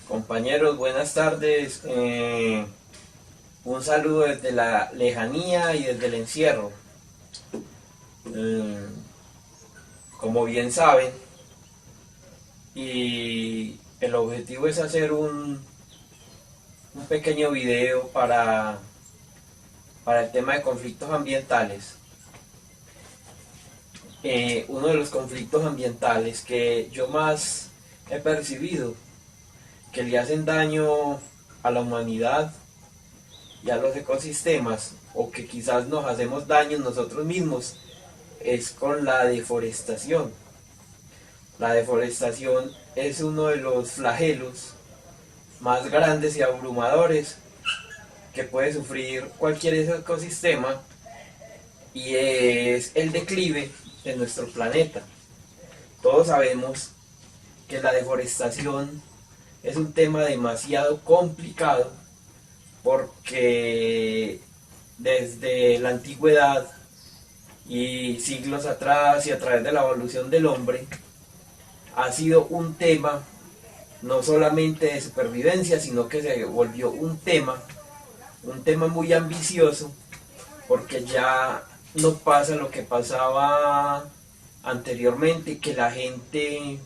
Compañeros, buenas tardes. Un saludo desde la lejanía y desde el encierro. Eh, Como bien saben, y el objetivo es hacer un pequeño video para el tema de conflictos ambientales. Uno de los conflictos ambientales que yo más he percibido que le hacen daño a la humanidad y a los ecosistemas, o que quizás nos hacemos daño nosotros mismos, es con la deforestación. La deforestación es uno de los flagelos más grandes y abrumadores que puede sufrir cualquier ecosistema, y es el declive de nuestro planeta. Todos sabemos que la deforestación es un tema demasiado complicado porque desde la antigüedad y siglos atrás y a través de la evolución del hombre ha sido un tema no solamente de supervivencia, sino que se volvió un tema muy ambicioso, porque ya no pasa lo que pasaba anteriormente, que la gente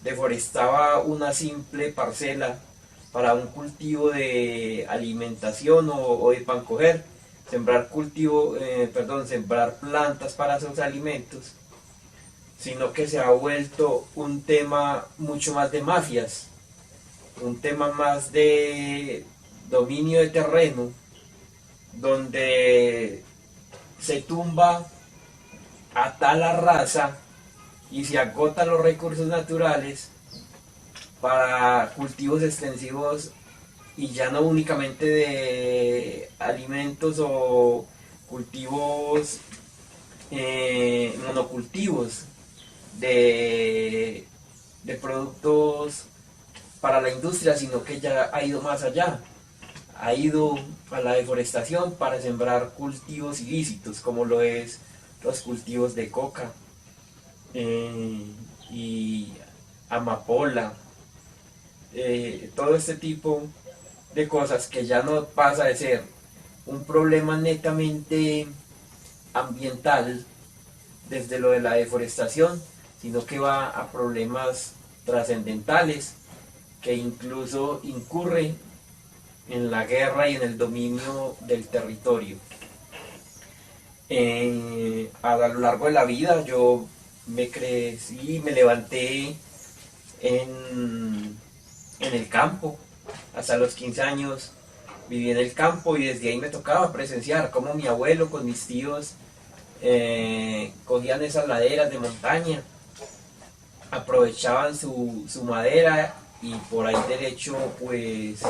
deforestaba una simple parcela para un cultivo de alimentación o de pan coger, sembrar plantas para sus alimentos, sino que se ha vuelto un tema mucho más de mafias, un tema más de dominio de terreno, donde se tumba a tal raza y se agotan los recursos naturales para cultivos extensivos, y ya no únicamente de alimentos o cultivos, monocultivos de productos para la industria, sino que ya ha ido más allá. Ha ido a la deforestación para sembrar cultivos ilícitos, como lo es los cultivos de coca y amapola, todo este tipo de cosas, que ya no pasa de ser un problema netamente ambiental desde lo de la deforestación, sino que va a problemas trascendentales, que incluso incurre en la guerra y en el dominio del territorio. A lo largo de la vida yo me crecí, me levanté en el campo. Hasta los 15 años viví en el campo, y desde ahí me tocaba presenciar cómo mi abuelo con mis tíos cogían esas laderas de montaña, aprovechaban su madera, y por ahí derecho pues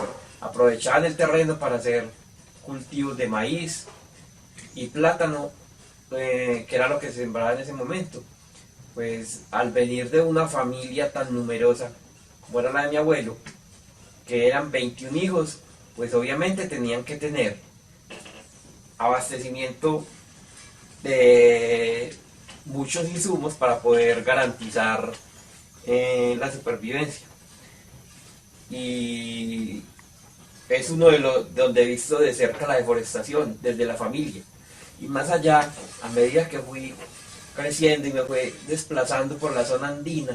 aprovechaban el terreno para hacer cultivos de maíz y plátano, que era lo que se sembraba en ese momento. Pues al venir de una familia tan numerosa como era la de mi abuelo, que eran 21 hijos, pues obviamente tenían que tener abastecimiento de muchos insumos para poder garantizar la supervivencia. Y es uno de los donde he visto de cerca la deforestación desde la familia. Y más allá, a medida que fui creciendo y me fui desplazando por la zona andina,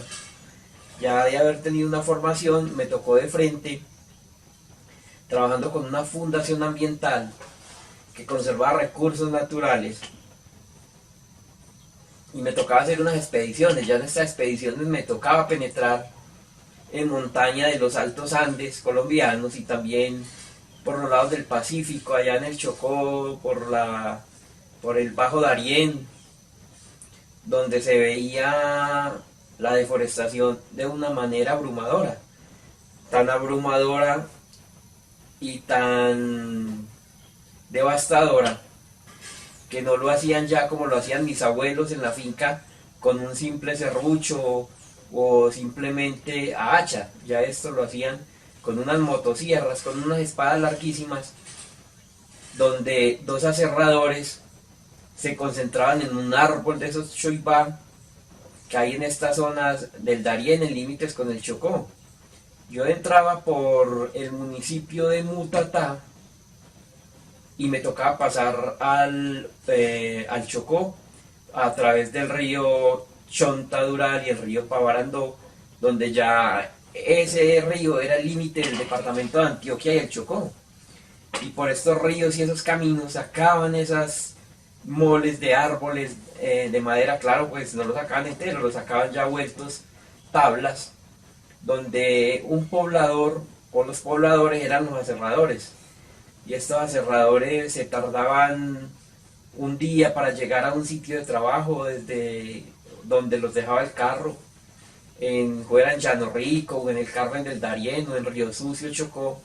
ya de haber tenido una formación, me tocó de frente trabajando con una fundación ambiental que conservaba recursos naturales, y me tocaba hacer unas expediciones. Ya en estas expediciones me tocaba penetrar en montaña de los Altos Andes colombianos, y también por los lados del Pacífico, allá en el Chocó, por el Bajo Darién, donde se veía la deforestación de una manera abrumadora, tan abrumadora y tan devastadora, que no lo hacían ya como lo hacían mis abuelos en la finca, con un simple serrucho o simplemente a hacha. Ya esto lo hacían con unas motosierras, con unas espadas larguísimas, donde dos aserradores se concentraban en un árbol de esos choibá que hay en estas zonas del Darién, en límites con el Chocó. Yo entraba por el municipio de Mutatá y me tocaba pasar al Chocó a través del río Chontadural y el río Pavarandó, donde ya ese río era el límite del departamento de Antioquia y el Chocó. Y por estos ríos y esos caminos sacaban esas moles de árboles de madera, claro, pues no los sacaban enteros, los sacaban ya vueltos tablas, donde un poblador o los pobladores eran los aserradores. Y estos aserradores se tardaban un día para llegar a un sitio de trabajo desde donde los dejaba el carro, fuera en Llano Rico, o en el Carmen del Darién, o en Río Sucio, Chocó,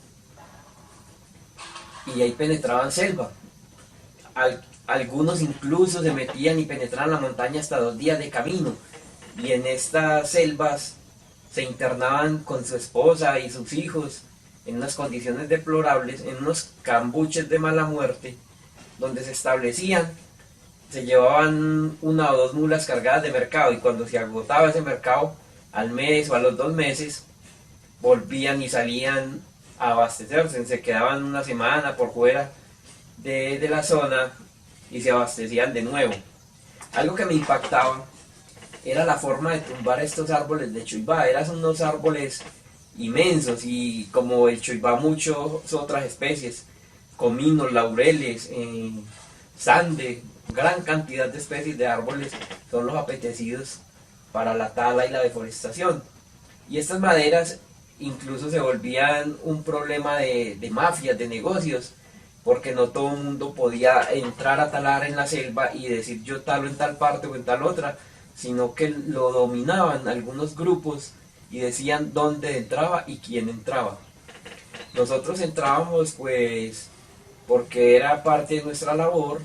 y ahí penetraban selva. Algunos incluso se metían y penetraban la montaña hasta 2 días de camino, y en estas selvas se internaban con su esposa y sus hijos en unas condiciones deplorables, en unos cambuches de mala muerte, donde se establecían, se llevaban 1 o 2 mulas cargadas de mercado, y cuando se agotaba ese mercado, al mes o a los 2 meses, volvían y salían a abastecerse, se quedaban una semana por fuera de la zona y se abastecían de nuevo. Algo que me impactaba era la forma de tumbar estos árboles de choibá. Eran unos árboles inmensos, y como el choibá muchas otras especies, cominos, laureles, sande, gran cantidad de especies de árboles son los apetecidos para la tala y la deforestación. Y estas maderas incluso se volvían un problema de mafias, de negocios, porque no todo el mundo podía entrar a talar en la selva y decir yo talo en tal parte o en tal otra, sino que lo dominaban algunos grupos y decían dónde entraba y quién entraba. Nosotros entrábamos pues porque era parte de nuestra labor,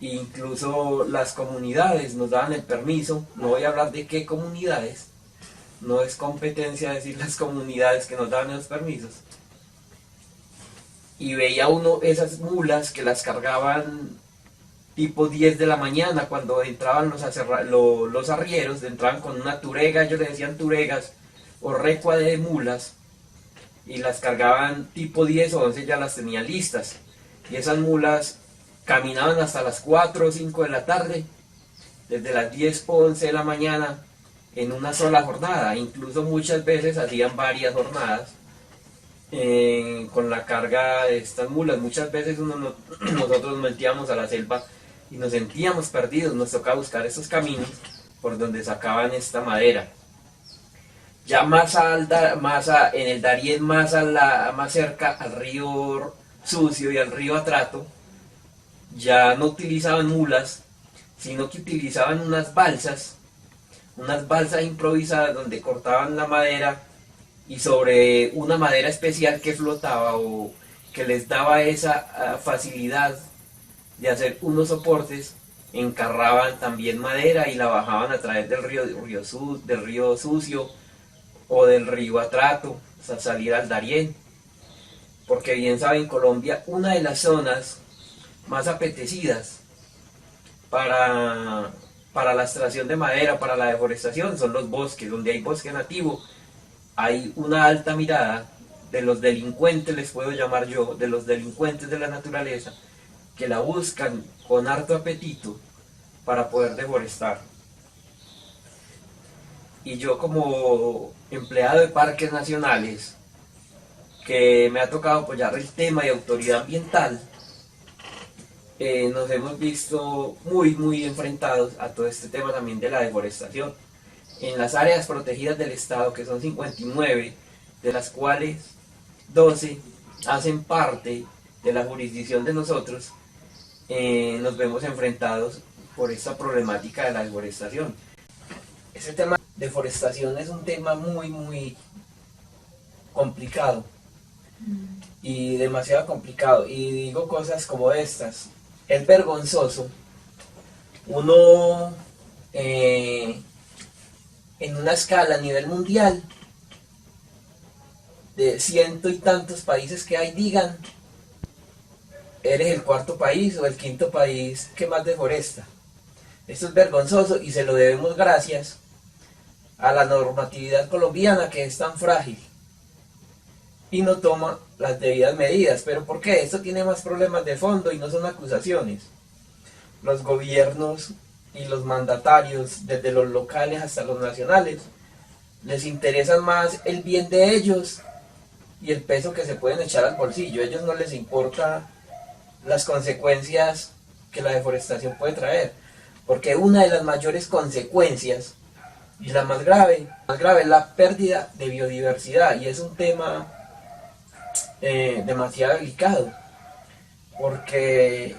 e incluso las comunidades nos daban el permiso. No voy a hablar de qué comunidades, no es competencia decir las comunidades que nos daban los permisos. Y veía uno esas mulas que las cargaban tipo 10 de la mañana, cuando entraban los arrieros, entraban con una turega, ellos le decían turegas, o recua de mulas, y las cargaban tipo 10 o 11, ya las tenían listas. Y esas mulas caminaban hasta las 4 o 5 de la tarde, desde las 10 o 11 de la mañana, en una sola jornada. Incluso muchas veces hacían varias jornadas con la carga de estas mulas. Muchas veces nosotros nos metíamos a la selva y nos sentíamos perdidos, nos tocaba buscar esos caminos por donde sacaban esta madera. Ya en el Darién, más cerca al río Sucio y al río Atrato, ya no utilizaban mulas, sino que utilizaban unas balsas improvisadas donde cortaban la madera, y sobre una madera especial que flotaba o que les daba esa facilidad de hacer unos soportes, encarraban también madera y la bajaban a través del río Sucio o del río Atrato hasta salir al Darién. Porque bien saben, Colombia, una de las zonas más apetecidas para la extracción de madera, para la deforestación, son los bosques. Donde hay bosque nativo, hay una alta mirada de los delincuentes, les puedo llamar yo, de los delincuentes de la naturaleza, que la buscan con harto apetito para poder deforestar. Y yo, como empleado de parques nacionales, que me ha tocado apoyar el tema de autoridad ambiental, nos hemos visto muy enfrentados a todo este tema también de la deforestación. En las áreas protegidas del Estado, que son 59, de las cuales 12 hacen parte de la jurisdicción de nosotros, nos vemos enfrentados por esta problemática de la deforestación. Ese tema de deforestación es un tema muy complicado, y demasiado complicado, y digo cosas como estas. Es vergonzoso uno en una escala a nivel mundial de ciento y tantos países que hay, digan eres el 4.º país o el 5.º país que más deforesta. Esto es vergonzoso, y se lo debemos gracias a la normatividad colombiana, que es tan frágil, y no toma las debidas medidas. ¿Pero por qué? Esto tiene más problemas de fondo y no son acusaciones. Los gobiernos y los mandatarios, desde los locales hasta los nacionales, les interesa más el bien de ellos y el peso que se pueden echar al bolsillo. A ellos no les importa las consecuencias que la deforestación puede traer, porque una de las mayores consecuencias, y la más grave es la pérdida de biodiversidad, y es un tema demasiado delicado, porque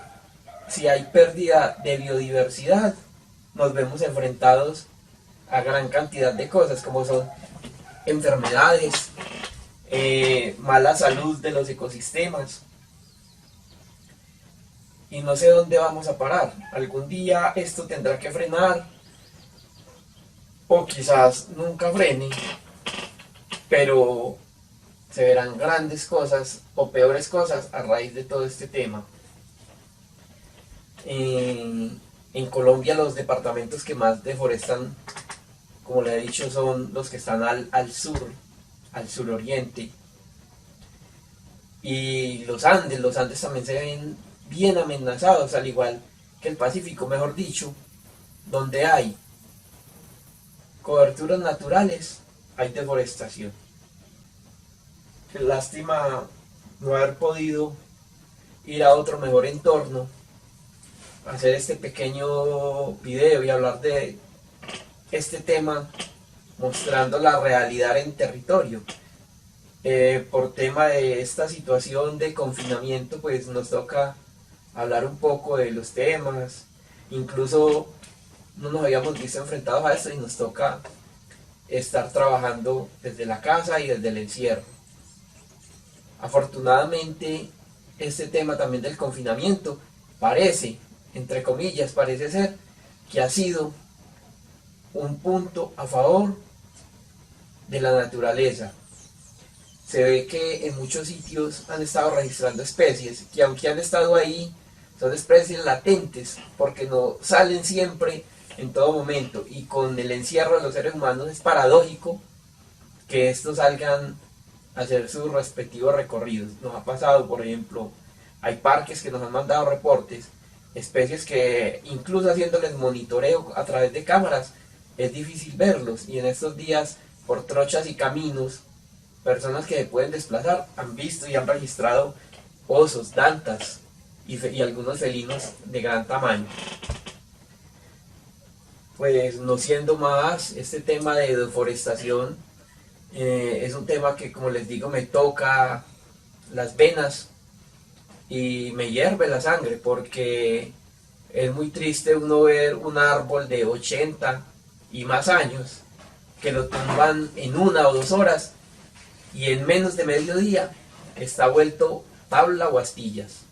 si hay pérdida de biodiversidad, nos vemos enfrentados a gran cantidad de cosas, como son enfermedades, mala salud de los ecosistemas, y no sé dónde vamos a parar. Algún día esto tendrá que frenar, o quizás nunca frene, pero se verán grandes cosas o peores cosas a raíz de todo este tema. En Colombia los departamentos que más deforestan, como le he dicho, son los que están al suroriente. Y los Andes también se ven bien amenazados, al igual que el Pacífico, mejor dicho, donde hay coberturas naturales, hay deforestación. Qué lástima no haber podido ir a otro mejor entorno, hacer este pequeño video y hablar de este tema, mostrando la realidad en territorio. Por tema de esta situación de confinamiento, pues nos toca hablar un poco de los temas. Incluso no nos habíamos visto enfrentados a esto y nos toca estar trabajando desde la casa y desde el encierro. Afortunadamente, este tema también del confinamiento parece, entre comillas, parece ser que ha sido un punto a favor de la naturaleza. Se ve que en muchos sitios han estado registrando especies que, aunque han estado ahí, son especies latentes, porque no salen siempre en todo momento, y con el encierro de los seres humanos es paradójico que estos salgan a hacer sus respectivos recorridos. Nos ha pasado, por ejemplo, hay parques que nos han mandado reportes, especies que incluso haciéndoles monitoreo a través de cámaras es difícil verlos, y en estos días por trochas y caminos, personas que se pueden desplazar han visto y han registrado osos, dantas y algunos felinos de gran tamaño. Pues no siendo más, este tema de deforestación es un tema que, como les digo, me toca las venas y me hierve la sangre, porque es muy triste uno ver un árbol de 80 y más años que lo tumban en 1 o 2 horas y en menos de mediodía está vuelto tabla o astillas.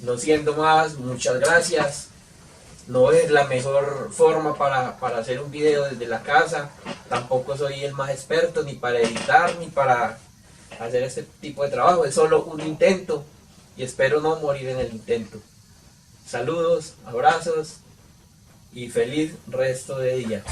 No siendo más, muchas gracias. No es la mejor forma para hacer un video desde la casa, tampoco soy el más experto ni para editar ni para hacer este tipo de trabajo, es solo un intento y espero no morir en el intento. Saludos, abrazos y feliz resto de día.